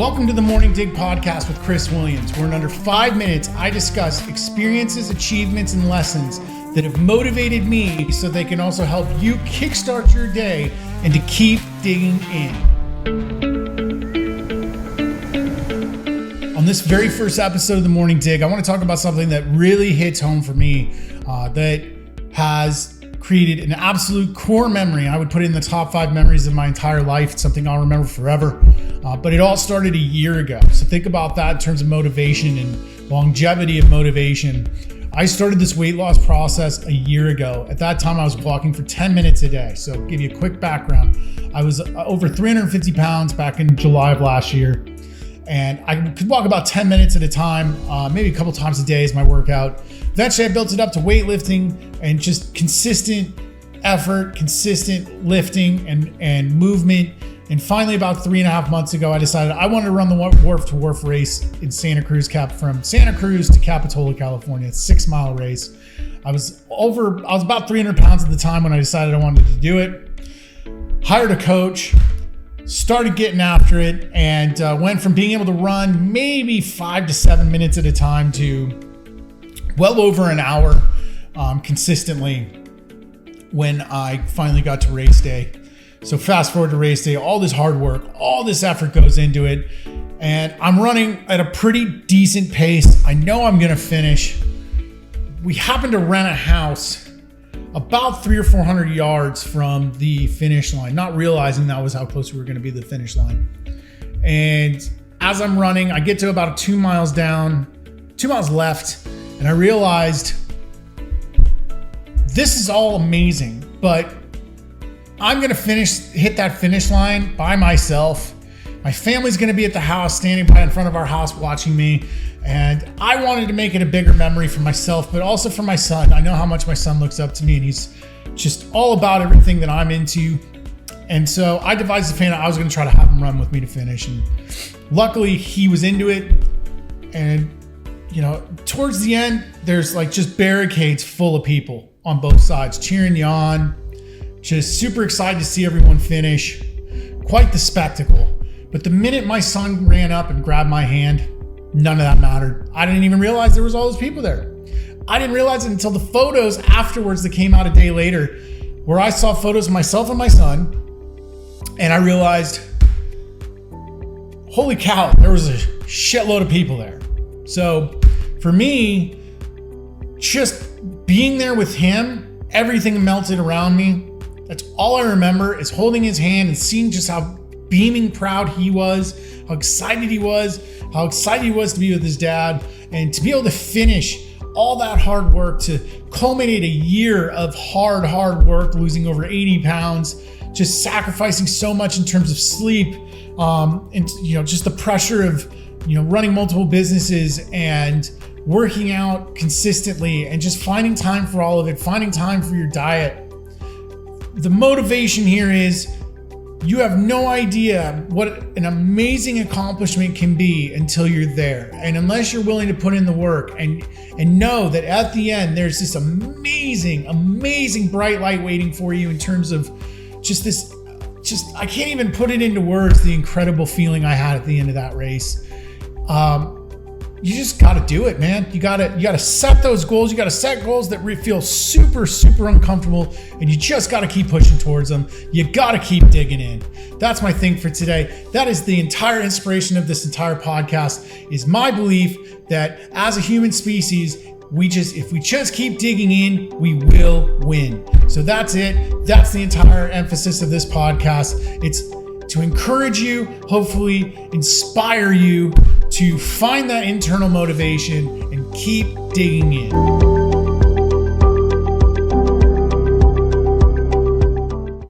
Welcome to the Morning Dig Podcast with Chris Williams, where in under 5 minutes, I discuss experiences, achievements, and lessons that have motivated me so they can also help you kickstart your day and to keep digging in. On this very first episode of the Morning Dig, I want to talk about something that really hits home for me that has created an absolute core memory. I would put it in the top 5 memories of my entire life. It's something I'll remember forever. But it all started a year ago. So think about that in terms of motivation and longevity of motivation. I started this weight loss process a year ago. At that time, I was walking for 10 minutes a day. So I'll give you a quick background. I was over 350 pounds back in July of last year. And I could walk about 10 minutes at a time, maybe a couple times a day as my workout. Eventually, I built it up to weightlifting and just consistent effort, consistent lifting and movement. And finally, about 3.5 months ago, I decided I wanted to run the Wharf to Wharf race in Santa Cruz, from Santa Cruz to Capitola, California. It's a 6-mile race. I was about 300 pounds at the time when I decided I wanted to do it. Hired a coach, started getting after it, and went from being able to run maybe 5 to 7 minutes at a time to well over an hour consistently when I finally got to race day. So fast forward to race day, all this hard work, all this effort goes into it, and I'm running at a pretty decent pace. I know I'm gonna finish. We happened to rent a house about 300 or 400 yards from the finish line, not realizing that was how close we were gonna be to the finish line. And as I'm running, I get to about 2 miles down, 2 miles left, and I realized this is all amazing, but I'm gonna hit that finish line by myself. My family's gonna be at the house, standing by in front of our house watching me. And I wanted to make it a bigger memory for myself, but also for my son. I know how much my son looks up to me, and he's just all about everything that I'm into. And so I devised a plan. I was gonna try to have him run with me to finish. And luckily he was into it. And towards the end, there's like just barricades full of people on both sides cheering you on. Just super excited to see everyone finish. Quite the spectacle. But the minute my son ran up and grabbed my hand, none of that mattered. I didn't even realize there was all those people there. I didn't realize it until the photos afterwards that came out a day later, where I saw photos of myself and my son, and I realized, holy cow, there was a shitload of people there. So for me, just being there with him, everything melted around me. That's all I remember, is holding his hand and seeing just how beaming proud he was, how excited he was to be with his dad, and to be able to finish all that hard work, to culminate a year of hard work, losing over 80 pounds, just sacrificing so much in terms of sleep, and just the pressure of running multiple businesses and working out consistently and just finding time for all of it, finding time for your diet. The motivation here is you have no idea what an amazing accomplishment can be until you're there. And unless you're willing to put in the work and know that at the end, there's this amazing bright light waiting for you in terms of I can't even put it into words, the incredible feeling I had at the end of that race. You just got to do it, man. You got to set those goals. You got to set goals that feel super uncomfortable, and you just got to keep pushing towards them. You got to keep digging in. That's my thing for today. That is the entire inspiration of this entire podcast, is my belief that as a human species, if we just keep digging in, we will win. So that's it. That's the entire emphasis of this podcast. It's to encourage you, hopefully inspire you to find that internal motivation and keep digging in.